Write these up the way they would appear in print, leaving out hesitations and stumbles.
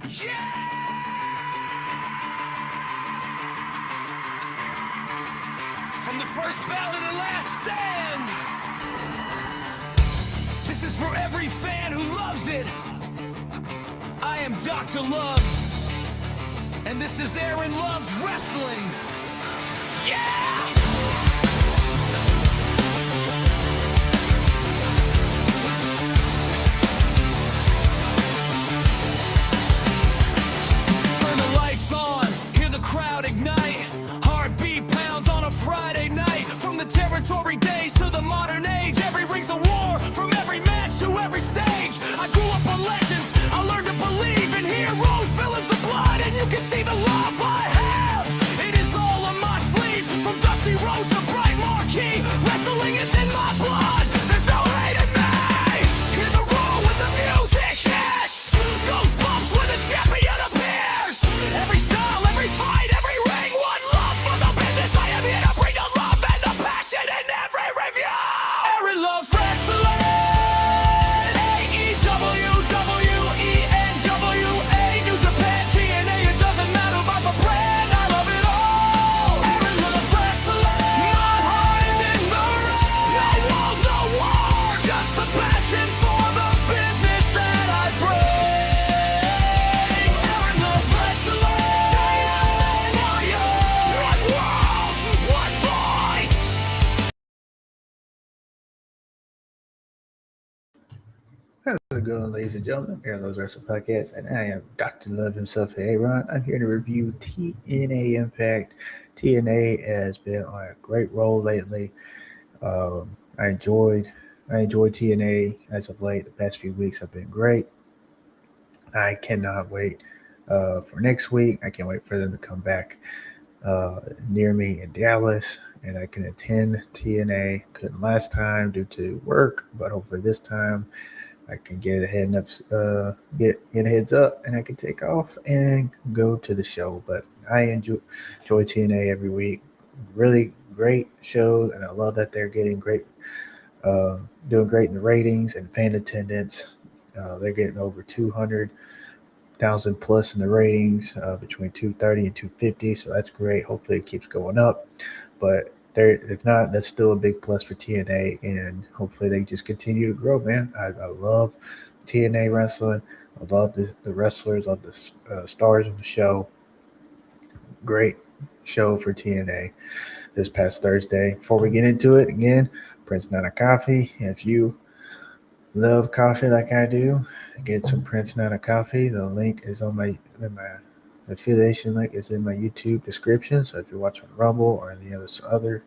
From the first bout to the last stand, this is for every fan who loves it. I am Dr. Love, and this is Aaron Love's Wrestling. Yeah! Turn the lights on, hear the crowd ignite. Heartbeat pounds on a Friday night. From the territory days to the modern age, every ring's a war, from every match to every stage. I grew up on legends, I learned to believe in heroes, villains, the blood, and you can see the love I have. It is all on my sleeve, from Dusty Rhodes to Bright Marquee. Wrestling is in my blood, there's no hate in me. Hear the roar when the music hits, goosebumps when the champion appears. Every style, every fight, every ring, one love for the business. I am here to bring the love and the passion in every review. Aaron loves wrestling. AEW, WENWA, New Japan, TNA. It doesn't matter about the brand, I love it all. Aaron loves wrestling. My heart is in the ring. No walls, no war, just the passion for the business that I bring. Aaron loves wrestling. Fire, one world, one voice. How's it going, ladies and gentlemen? Aaron Love's Wrestling Podcast, and I am Dr. Love himself. Hey, Ron. I'm here to review TNA Impact. TNA has been on a great roll lately. I enjoyed TNA as of late. The past few weeks have been great. I cannot wait for next week. I can't wait for them to come back near me in Dallas, and I can attend TNA. Couldn't last time due to work, but hopefully this time I can get a heads up, and I can take off and go to the show. But I enjoy TNA every week. Really great shows, and I love that they're getting great, doing great in the ratings and fan attendance. They're getting over 200,000 plus in the ratings, between 230 and 250. So that's great. Hopefully it keeps going up. But if not, that's still a big plus for TNA, and hopefully they just continue to grow, man. I love TNA wrestling. I love the wrestlers, love the stars of the show. Great show for TNA this past Thursday. Before we get into it, again, Prince Nana Coffee. If you love coffee like I do, get some Prince Nana Coffee. The link is on my affiliation link is in my YouTube description. So if you're watching Rumble or any other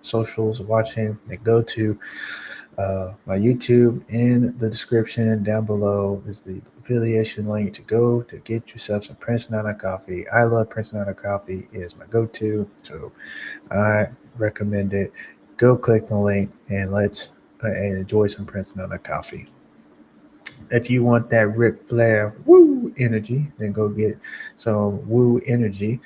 socials watching, then go to my YouTube. In the description down below is the affiliation link to go to get yourself some Prince Nana Coffee. I love Prince Nana Coffee. It is my go-to, so I recommend it. Go click the link and let's enjoy some Prince Nana Coffee. If you want that Ric Flair woo energy, then go get some woo energy.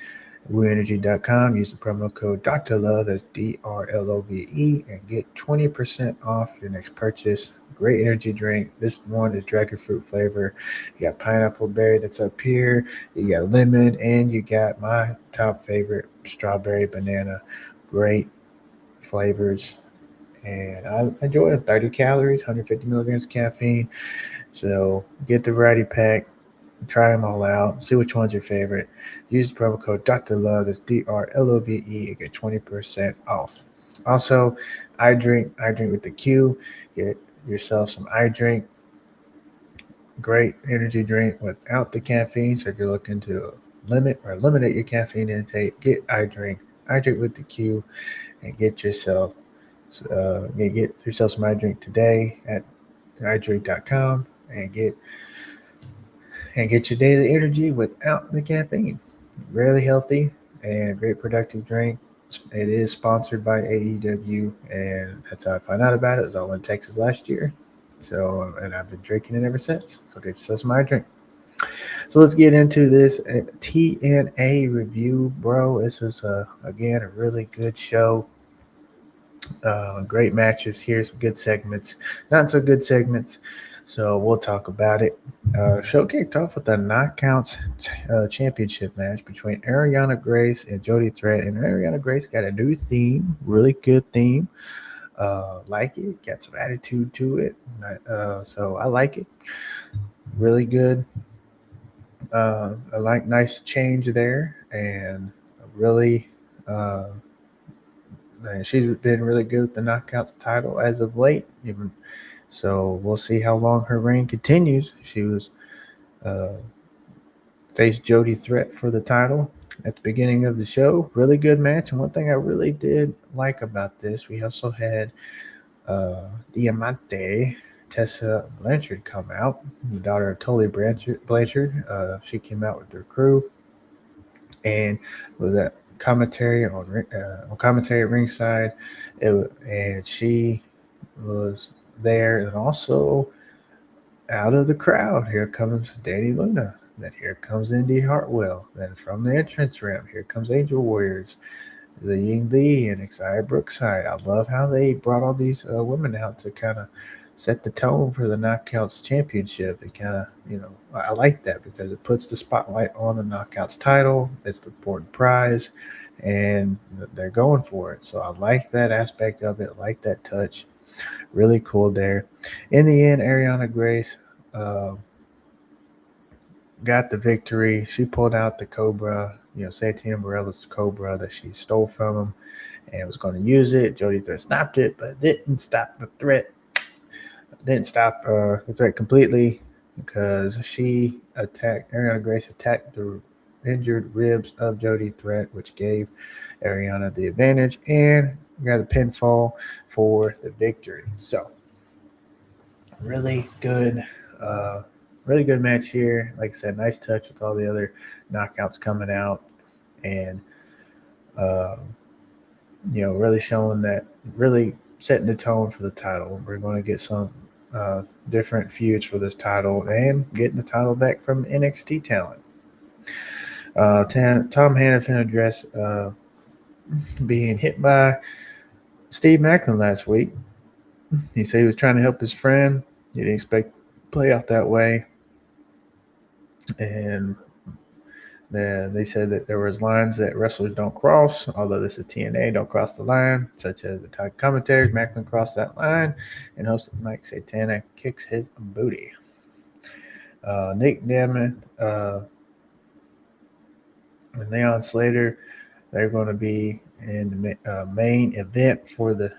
WooEnergy.com. Use the promo code Dr. Love, that's DRLOVE, and get 20% off your next purchase. Great energy drink. This one is dragon fruit flavor. You got pineapple berry that's up here. You got lemon, and you got my top favorite, strawberry banana. Great flavors. And I enjoy it. 30 calories, 150 milligrams of caffeine. So get the variety pack. Try them all out. See which one's your favorite. Use the promo code Dr. Love, that's DRLOVE, and get 20% off. Also, I drink with the Q. Get yourself some iDrink. Great energy drink without the caffeine. So if you're looking to limit or eliminate your caffeine intake, get iDrink. iDrink with the Q, and get yourself some iDrink today at iDrink.com, and get your daily energy without the caffeine. Really healthy and a great productive drink. It is sponsored by AEW, and that's how I found out about it. It was all in Texas last year. So, and I've been drinking it ever since. So get yourself some iDrink. So let's get into this TNA review, bro. This was, again, a really good show. Great matches here, some good segments, not so good segments. So we'll talk about it. Show kicked off with a knockouts championship match between Ariana Grace and Jody Threat. And Ariana Grace got a new theme, really good theme. Like it, got some attitude to it. So I like it. Really good. I like nice change there, and really, uh, and she's been really good with the knockouts title as of late. Even so, we'll see how long her reign continues. She was uh, faced Jody Threat for the title at the beginning of the show. Really good match, and one thing I really did like about this, we also had Diamante Tessa Blanchard come out, the daughter of Tully Blanchard. She came out with her crew and was at commentary on commentary at ringside. And she was there, and also out of the crowd, here comes Danny Luna. Then here comes Indy Hartwell. Then from the entrance ramp, here comes Angel Warriors, the Ying Lee and Xia Brookside. I love how they brought all these women out to kind of set the tone for the Knockouts Championship. It kind of, I like that because it puts the spotlight on the Knockouts title. It's the important prize, and they're going for it. So I like that aspect of it. I like that touch. Really cool there. In the end, Ariana Grace got the victory. She pulled out the Cobra, Santino Morella's Cobra that she stole from him and was going to use it. Jody Threat stopped it, but didn't stop the threat. Didn't stop the threat completely because Ariana Grace attacked the injured ribs of Jody Threat, which gave Ariana the advantage and got a pinfall for the victory. So, really good match here. Like I said, nice touch with all the other knockouts coming out, and really showing that, really setting the tone for the title. We're going to get some different feuds for this title and getting the title back from NXT talent. Tom Hannafin addressed being hit by Steve Macklin last week. He said he was trying to help his friend. He didn't expect it to play out that way. And then they said that there was lines that wrestlers don't cross, although this is TNA, don't cross the line, such as the tag commentators. Macklin crossed that line and hosted Mike Satana kicks his booty. Nic Nemeth and Leon Slater, they're going to be in the main event for the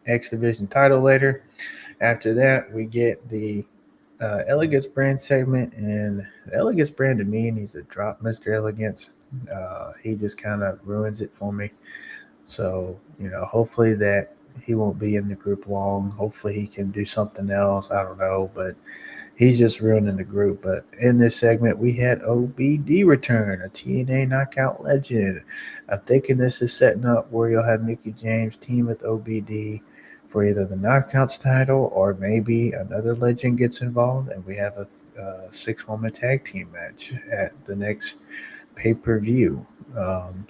X-Division title later. After that, we get the Elegance brand segment, and the Elegance brand to me needs to drop Mr. Elegance. He just kind of ruins it for me. So, hopefully that he won't be in the group long. Hopefully he can do something else. I don't know, but he's just ruining the group. But in this segment, we had OBD return, a TNA knockout legend. I'm thinking this is setting up where you'll have Mickie James team with OBD for either the knockouts title or maybe another legend gets involved and we have a 6-woman tag team match at the next pay-per-view.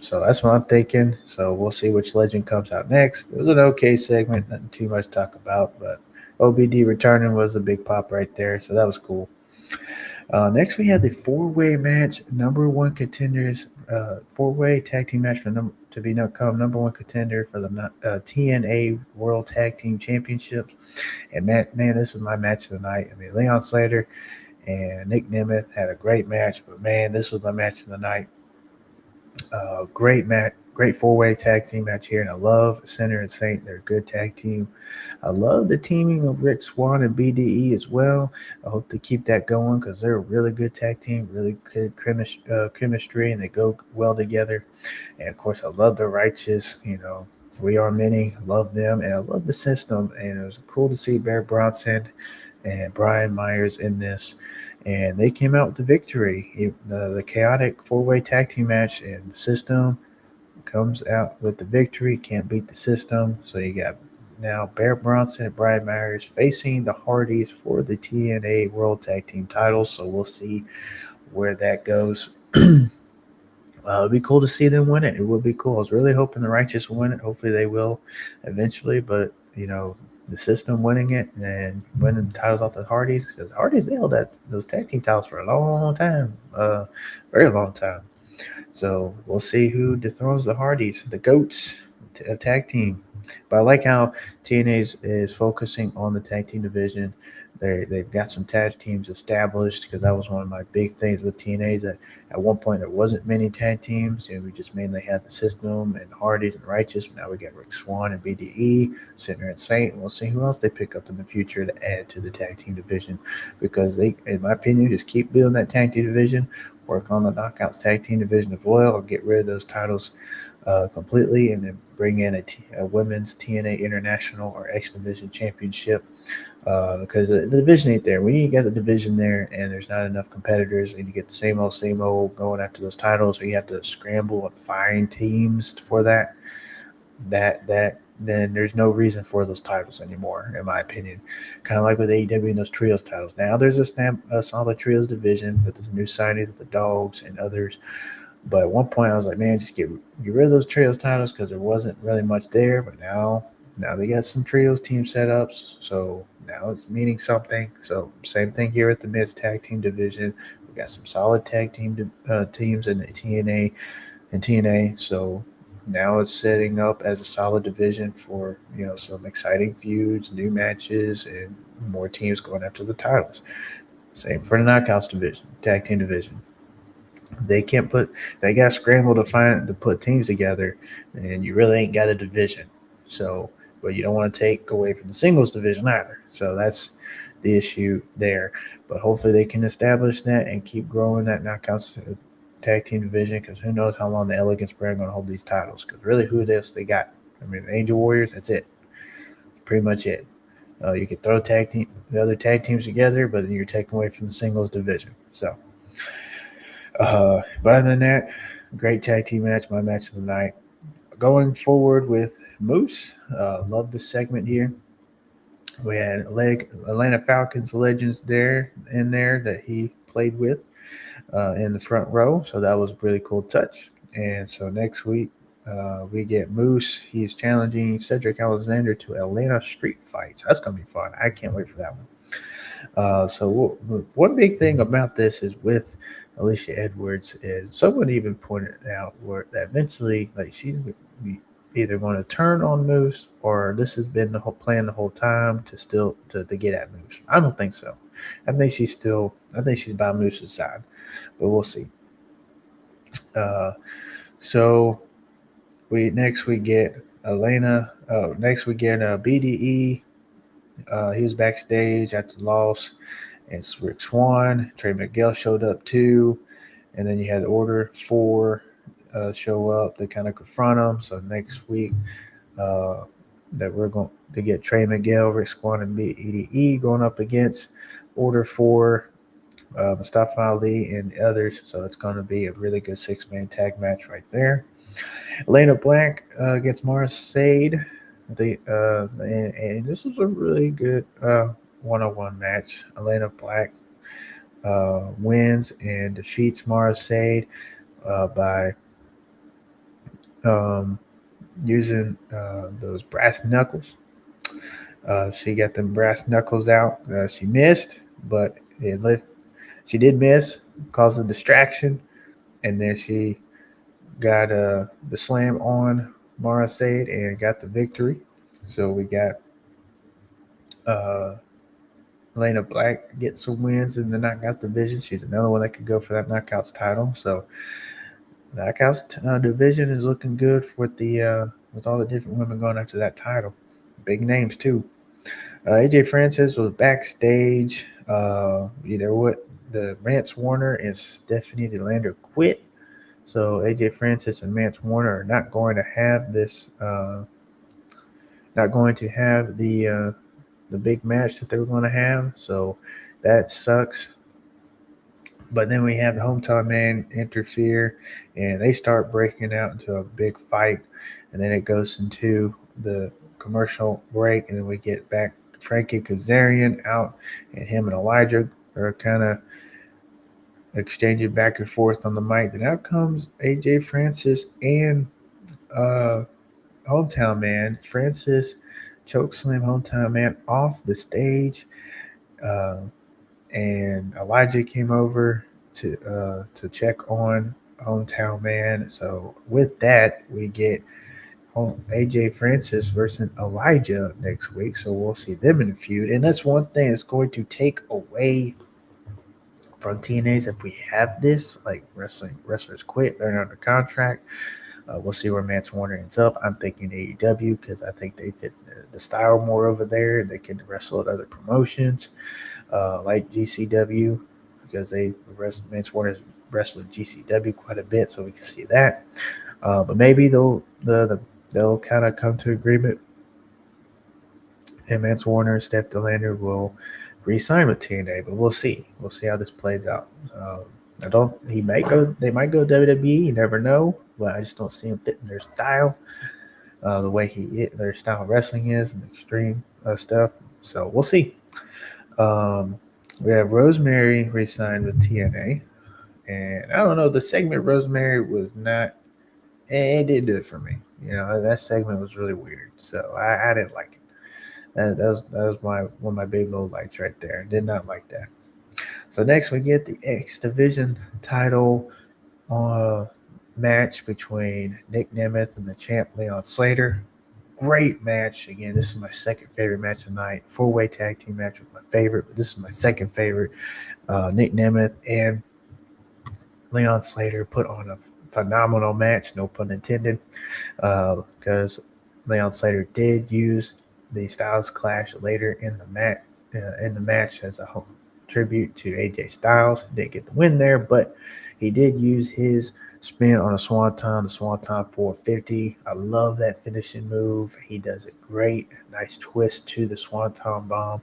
So that's what I'm thinking. So we'll see which legend comes out next. It was an okay segment, nothing too much to talk about, but OBD returning was a big pop right there, so that was cool. Next, we had the four-way match, number one contenders, four-way tag team match for to become number one contender for the TNA World Tag Team Championship. And man, this was my match of the night. I mean, Leon Slater and Nic Nemeth had a great match, but man, this was my match of the night. Great match, great four-way tag team match here, and I love Center and Saint. They're a good tag team. I love the teaming of Rick Swann and BDE as well. I hope to keep that going because they're a really good tag team, really good chemistry, and they go well together. And of course, I love the Righteous. We Are Many. Love them, and I love the system. And it was cool to see Bear Bronson and Brian Myers in this. And they came out with the victory. The chaotic four-way tag team match, and the system comes out with the victory. Can't beat the system. So you got now Bear Bronson and Brian Myers facing the Hardys for the TNA World Tag Team titles. So we'll see where that goes. It'd be cool to see them win it. It would be cool. I was really hoping the Righteous will win it. Hopefully they will eventually. But, the system winning it and winning the titles off the Hardys, because Hardys held those tag team titles for a long time, very long time. So we'll see who dethrones the Hardys, the GOATs tag team. But I like how TNA is focusing on the tag team division. They've got some tag teams established, because that was one of my big things with TNA, is that at one point there wasn't many tag teams, and we just mainly had the System and Hardys and Righteous. But now we got Rick Swann and BDE sitting there at Saint. We'll see who else they pick up in the future to add to the tag team division, because they, in my opinion, just keep building that tag team division, work on the Knockouts tag team division as well, or get rid of those titles completely, and then bring in a women's TNA International or X-Division Championship, because the division ain't there. When you get the division there and there's not enough competitors, and you get the same old going after those titles, or you have to scramble and find teams for that, then there's no reason for those titles anymore, in my opinion. Kind of like with AEW and those trios titles. Now there's a solid trios division with the new signings of the Dogs and others. But at one point I was like, man, just get rid of those trios titles, because there wasn't really much there. But now they got some trios team setups, so now it's meaning something. So same thing here at the men's tag team division. We got some solid tag team teams in the TNA. So now it's setting up as a solid division for some exciting feuds, new matches, and more teams going after the titles. Same for the Knockouts division, tag team division. They got to scramble to put teams together, and you really ain't got a division. So, but you don't want to take away from the singles division either. So that's the issue there. But hopefully they can establish that and keep growing that Knockouts tag team division, because who knows how long the Elegance brand going to hold these titles, because really who else they got? I mean, Angel Warriors, that's it. Pretty much it. You could throw the other tag teams together, but then you're taking away from the singles division. So, but other than that, great tag team match, my match of the night. Going forward with Moose, love this segment here. We had Atlanta Falcons legends in there that he played with in the front row, so that was a really cool touch. And so next week we get Moose. He's challenging Cedric Alexander to Atlanta Street Fights. That's gonna be fun. I can't wait for that one. So one big thing about this is with Alicia Edwards is someone even pointed out that eventually, like, she's either going to turn on Moose, or this has been the whole plan the whole time to get at Moose. I don't think so. I think she's by Moose's side, but we'll see. So next we get Elena. Next we get BDE. He was backstage at the loss, and Rick Swann, Trey Miguel showed up too, and then you had Order 4 show up to kind of confront him. So next week that we're going to get Trey Miguel, Rick Swann, and BDE going up against Order 4, Mustafa Ali, and others. So it's going to be a really good 6-man tag match right there. Elena Black against Mara Sade. And this was a really good one-on-one match. Elena Black wins and defeats Mara Sade by using those brass knuckles. She got them brass knuckles out. She missed, but she did miss, caused a distraction, and then she got the slam on Mara Sade and got the victory. So we got Elena Black get some wins in the Knockouts division. She's another one that could go for that Knockouts title. So the Knockouts division is looking good with all the different women going after that title. Big names too. AJ Francis was backstage. The Mance Warner and Stephanie DeLander quit. So AJ Francis and Mance Warner are not going to have this. Not going to have the big match that they were going to have. So that sucks. But then we have the hometown man interfere, and they start breaking out into a big fight. And then it goes into the commercial break, and then we get back Frankie Kazarian out, and him and Elijah are kind of exchanging back and forth on the mic. Then out comes AJ Francis and hometown man. Francis choke slam hometown man off the stage. And Elijah came over to check on hometown man. So with that, we get AJ Francis versus Elijah next week. So we'll see them in a feud, and that's one thing that's going to take away from TNA's if we have this. Like wrestlers quit, they're under contract. We'll see where Mance Warner ends up. I'm thinking AEW because I think they fit the style more over there. They can wrestle at other promotions like GCW because Mance Warner's wrestled GCW quite a bit, so we can see that. But maybe they'll kind of come to agreement, and Mance Warner and Steph DeLander will re-sign with TNA. But we'll see. We'll see how this plays out. They might go WWE. You never know, but I just don't see him fitting their style, the way their style of wrestling is, and extreme stuff. So we'll see. We have Rosemary re-signed with TNA, and I don't know. The segment Rosemary was not. It didn't do it for me. That segment was really weird, so I didn't like it. That was one of my big low lights right there. Did not like that. So next we get the X-Division title match between Nic Nemeth and the champ Leon Slater. Great match. Again, this is my second favorite match tonight. 4-way tag team match was my favorite, but this is my second favorite. Nic Nemeth and Leon Slater put on a phenomenal match, no pun intended, because Leon Slater did use the Styles Clash later in the match as a tribute to AJ Styles. Didn't get the win there, but he did use his spin on a Swanton, the Swanton 450. I love that finishing move. He does it great. Nice twist to the Swanton bomb.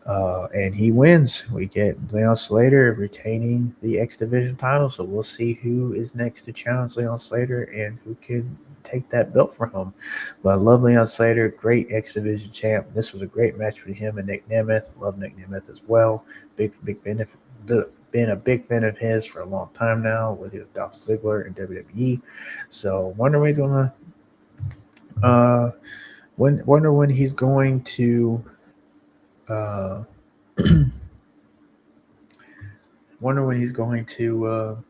And he wins. We get Leon Slater retaining the X-Division title, so we'll see who is next to challenge Leon Slater and who can take that belt from him. But I love Leon Slater, great X-Division champ. This was a great match for him and Nic Nemeth. Love Nic Nemeth as well. Been a big fan of his for a long time now with his Dolph Ziggler and WWE. So wonder when he's gonna wonder when he's going to wonder when he's going to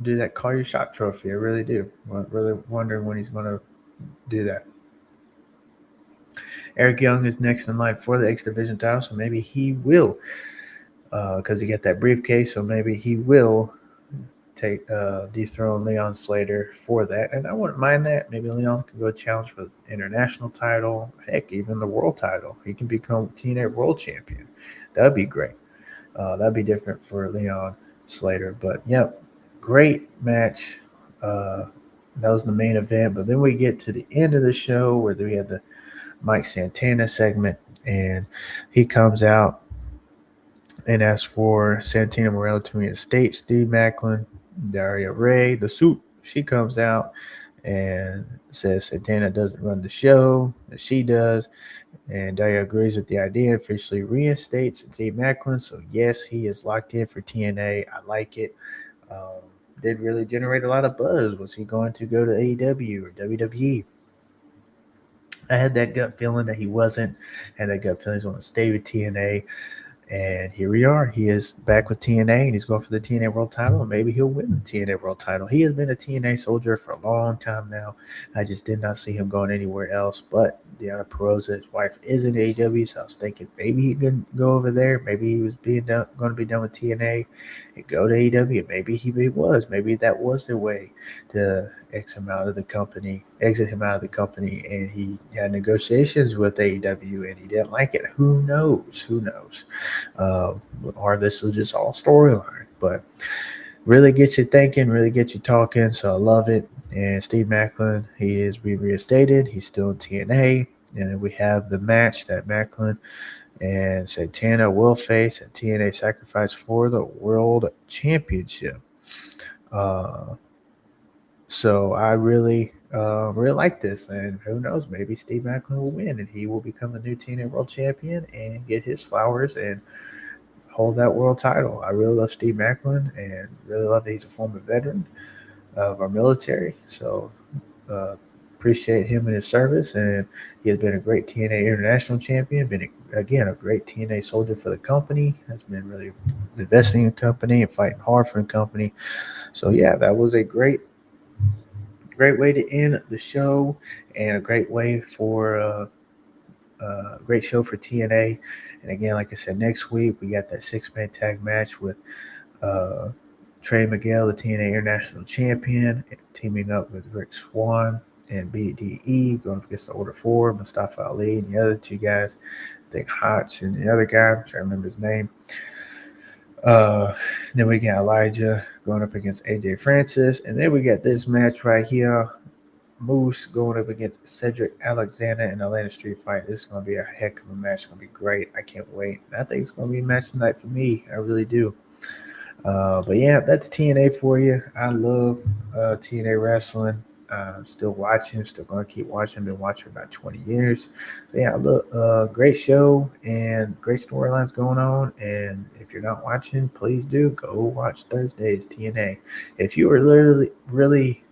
do that call your shot trophy. I really do. Really wondering when he's going to do that. Eric Young is next in line for the X-Division title, so maybe he will, because he got that briefcase, so maybe he will dethrone Leon Slater for that. And I wouldn't mind that. Maybe Leon can go challenge for the international title, heck, even the world title. He can become TNA World Champion. That would be great. That'd be different for Leon Slater. But, yeah, great match. That was the main event. But then we get to the end of the show where we had the Mike Santana segment, and he comes out and asks for Santana Morello to reinstate Steve Macklin. Daria Ray, the suit, she comes out and says Santana doesn't run the show, that she does. And Daria agrees with the idea and officially reinstates Steve Macklin. So, yes, he is locked in for TNA. I like it. Did really generate a lot of buzz. Was he going to go to AEW or WWE? I had that gut feeling that he wasn't. Had that gut feeling he's going to stay with TNA. And here we are. He is back with TNA, and he's going for the TNA World title, and maybe he'll win the TNA World title. He has been a TNA soldier for a long time now. I just did not see him going anywhere else. But Deonna Purrazzo, his wife, is in AEW, so I was thinking maybe he could go over there. Maybe he was going to be done with TNA and go to AEW. Maybe he was. Maybe that was the way to exit him out of the company, and he had negotiations with AEW, and he didn't like it. Who knows? Or this was just all storyline, but really gets you thinking, really gets you talking, so I love it. And Steve Macklin, he is being reinstated. He's still in TNA, and then we have the match that Macklin and Santana will face at TNA Sacrifice for the World Championship. So I really like this, and who knows, maybe Steve Macklin will win, and he will become the new TNA World Champion and get his flowers and hold that world title. I really love Steve Macklin, and really love that he's a former veteran of our military. So appreciate him and his service, and he has been a great TNA International Champion, been again a great TNA soldier for the company, has been really investing in the company and fighting hard for the company. So yeah, that was a great way to end the show, and a great way for great show for TNA. And again, like I said, next week we got that 6-man tag match with Trey Miguel, the TNA International Champion, teaming up with Rick Swan and BDE, going up against the Order 4, Mustafa Ali, and the other two guys. I think Hotch and the other guy, I'm trying to remember his name. Then we got Elijah going up against AJ Francis. And then we got this match right here. Moose going up against Cedric Alexander in Atlanta Street Fight. This is going to be a heck of a match. It's going to be great. I can't wait. I think it's going to be a match tonight for me. I really do. But yeah, that's TNA for you. I love TNA wrestling. I'm still watching. Still going to keep watching. Been watching for about 20 years. So yeah, look, great show and great storylines going on. And if you're not watching, please do go watch Thursday's TNA. If you are literally really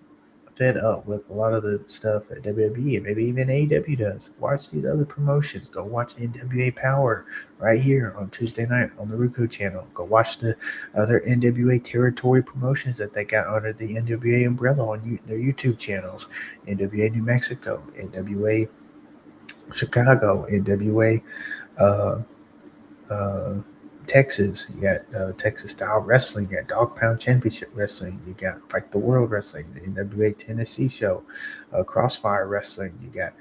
fed up with a lot of the stuff that WWE and maybe even AEW does, watch these other promotions. Go watch NWA Power right here on Tuesday night on the Roku channel. Go watch the other NWA territory promotions that they got under the NWA umbrella on their YouTube channels. NWA New Mexico, NWA Chicago, NWA Texas. You got Texas Style Wrestling. You got Dog Pound Championship Wrestling. You got Fight the World Wrestling, the NWA Tennessee Show, Crossfire Wrestling. You got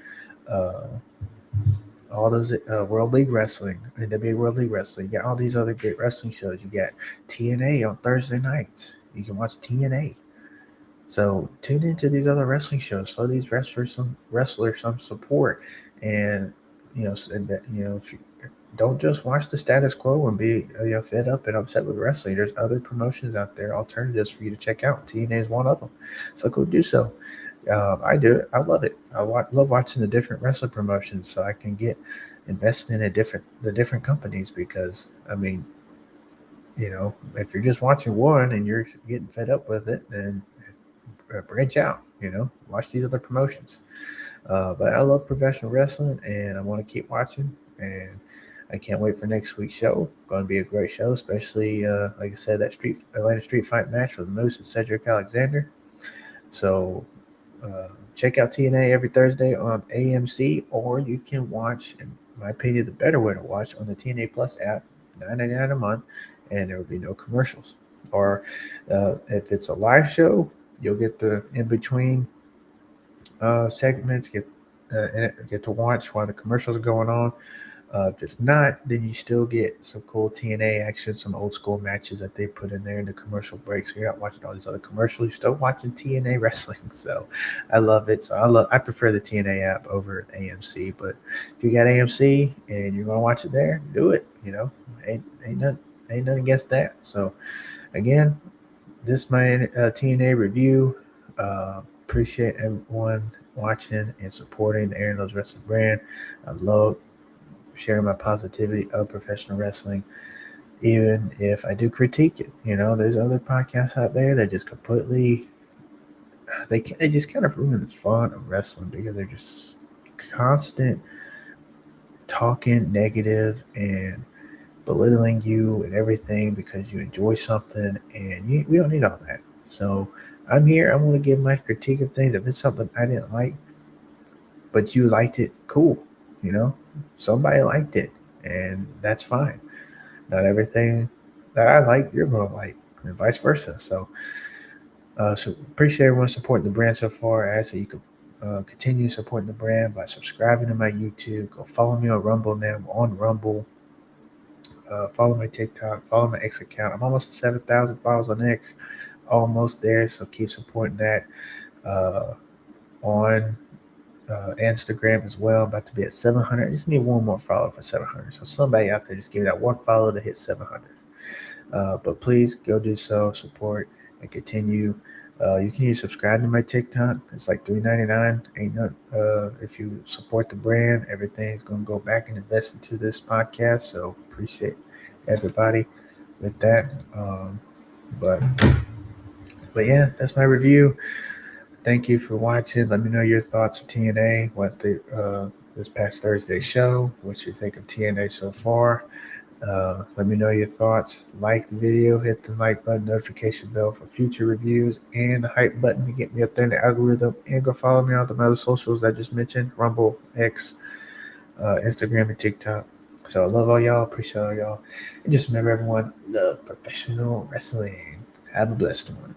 all those World League Wrestling, NWA World League Wrestling. You got all these other great wrestling shows. You got TNA on Thursday nights. You can watch TNA. So tune into these other wrestling shows. Show these wrestlers some support, and if you don't just watch the status quo and be fed up and upset with wrestling. There's other promotions out there, alternatives for you to check out. TNA is one of them, so go do so. I do it. I love it. I love watching the different wrestling promotions, so I can get invested in the different companies. Because I mean, if you're just watching one and you're getting fed up with it, then branch out. Watch these other promotions. But I love professional wrestling, and I want to keep watching. And I can't wait for next week's show. Going to be a great show, especially like I said, that Atlanta Street Fight match with Moose and Cedric Alexander. So check out TNA every Thursday on AMC, or you can watch, in my opinion, the better way to watch on the TNA Plus app, $9.99 a month, and there will be no commercials. Or if it's a live show, you'll get the in between segments, get to watch while the commercials are going on. If it's not, then you still get some cool TNA action, some old school matches that they put in there in the commercial break. So you're not watching all these other commercials. You're still watching TNA wrestling. So I love it. So I prefer the TNA app over AMC. But if you got AMC and you're gonna watch it there, do it. Ain't nothing against that. So again, this is my TNA review. Appreciate everyone watching and supporting the Aaron Loves Wrestling brand. I love sharing my positivity of professional wrestling, even if I do critique it. There's other podcasts out there that just completely they just kind of ruin the fun of wrestling, because they're just constant talking negative and belittling you and everything because you enjoy something, and we don't need all that. So I'm here. I want to give my critique of things. If it's something I didn't like, but you liked it, cool. Somebody liked it, and that's fine. Not everything that I like, you're going to like, and vice versa. So appreciate everyone supporting the brand so far. I ask that you can continue supporting the brand by subscribing to my YouTube. Go follow me on Rumble now. I'm on Rumble. Follow my TikTok. Follow my X account. I'm almost to 7,000 followers on X. Almost there, so keep supporting that. On Instagram as well, about to be at 700. I just need one more follower for 700. So somebody out there, just give me that one follow to hit 700. But please go do so, support, and continue. You can even subscribe to my TikTok. It's like $3.99. Ain't no. If you support the brand, everything's gonna go back and invest into this podcast. So appreciate everybody with that. But yeah, that's my review. Thank you for watching. Let me know your thoughts of TNA, this past Thursday show, what you think of TNA so far. Let me know your thoughts. Like the video, hit the like button, notification bell for future reviews, and the hype button to get me up there in the algorithm. And go follow me on the other socials I just mentioned: Rumble, X, Instagram, and TikTok. So I love all y'all. Appreciate all y'all. And just remember, everyone, love professional wrestling. Have a blessed one.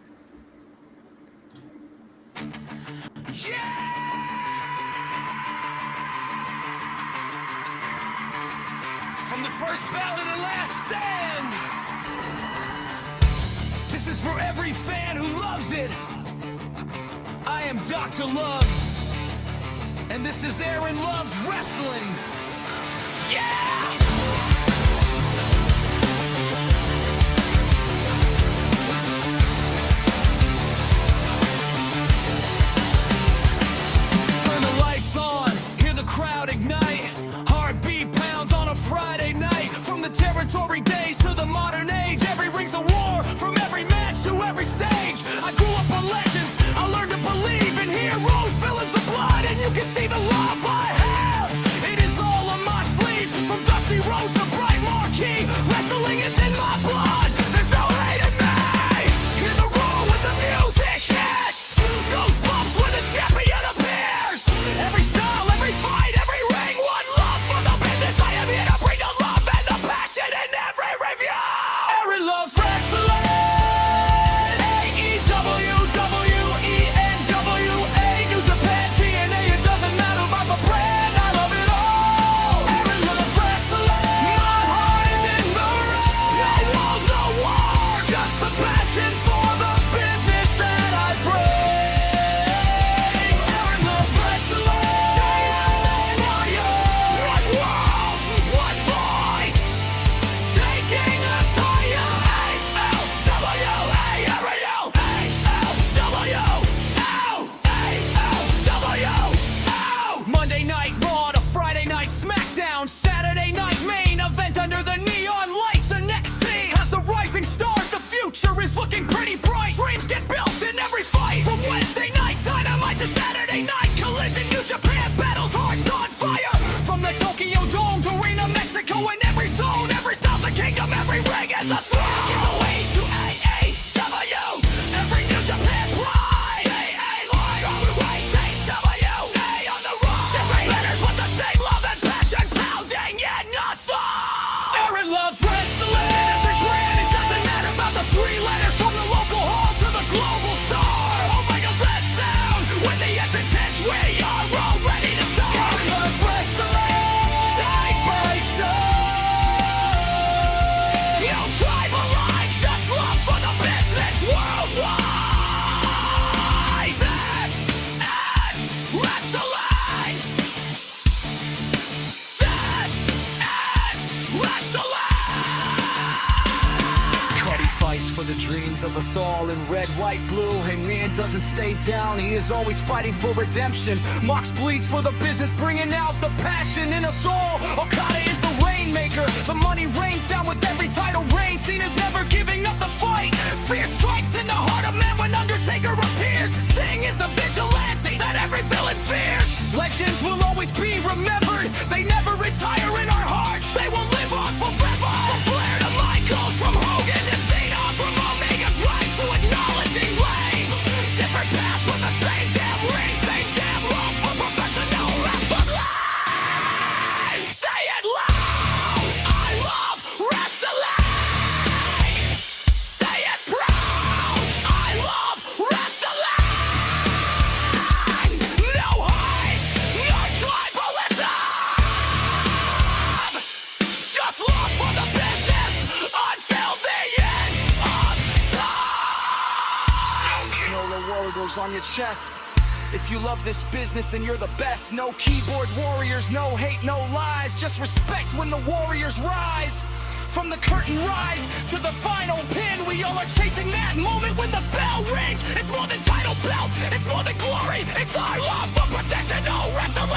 From the first bout to the last stand, this is for every fan who loves it. I am Dr. Love, and this is Aaron Love's Wrestling. Yeah! Turn the lights on, hear the crowd ignite. Heartbeat pounds on a Friday night. From the territory days to the modern age, every ring's a war, from every match to every stage. I grew up on legends, I learned to believe in heroes, villains, the blood, and you can see the love I have. It is all on my sleeve, from dusty roads to bright marquee. Wrestling is in my blood, there's no hate in me. Hear the roar when the music hits, goosebumps when the champion appears. Every style, every fight, every ring, one love for the business. I am here to bring the love and the passion in every review. Aaron loves wrestling. AEW, WENWA, New Japan, TNA. It doesn't matter about the brand, I love it all. Aaron loves wrestling. My heart is in the ring. No walls, no war, just the passion for the business that I bring. Aaron loves wrestling. Say it, one world, one voice, taking us higher. Monday Night Raw to Friday Night SmackDown, Saturday Night Main Event under the neon lights. And NXT has the rising stars, the future is looking pretty bright. Dreams get built in every fight, from Wednesday Night Dynamite to Saturday Night Collision. New Japan battles, hearts on fire, from the Tokyo Dome to Arena, Mexico. In every zone, every style's a kingdom, every ring is a throne. Give the way to AEW, every New Japan pride. TNA on the road. Different letters with the same love and passion pounding in your soul. Aaron loves wrestling. Every brand, it doesn't matter about the three letters, from the local hall to the global star. Oh my God, that sound! When the entrance hits, we are all ready to start. Aaron loves wrestling. Side by side. No tribal lines, just love for the business worldwide. This is wrestling. This is wrestling. Cuddy fights for the dreams of us all in red, white, blue. And man doesn't stay down, he is always fighting for redemption. Mox bleeds for the business, bringing out the passion in us all. Okada is the rainmaker, the money rains down with every title reign. Cena's never giving up the fight. Fear strikes in the heart of man when Undertaker appears. Sting is the vigilante that every villain fears. Legends will always be remembered, they never retire in our hearts. They will live on forever. From Flair to Michaels, from Hogan to Cena, from Omega's rise to acknowledging Reigns. Different paths but the same damn ring, same damn love for professional wrestling. Say it loud, I love wrestling. Say it proud, I love wrestling. No hate, no tribalism, just love for the business until the end of time. No warriors on your chest. If you love this business, then you're the best. No keyboard warriors, no hate, no lies. Just respect when the warriors rise. From the curtain rise to the final pin, we all are chasing that moment when the bell rings. It's more than title belts, it's more than glory. It's our love for professional wrestling.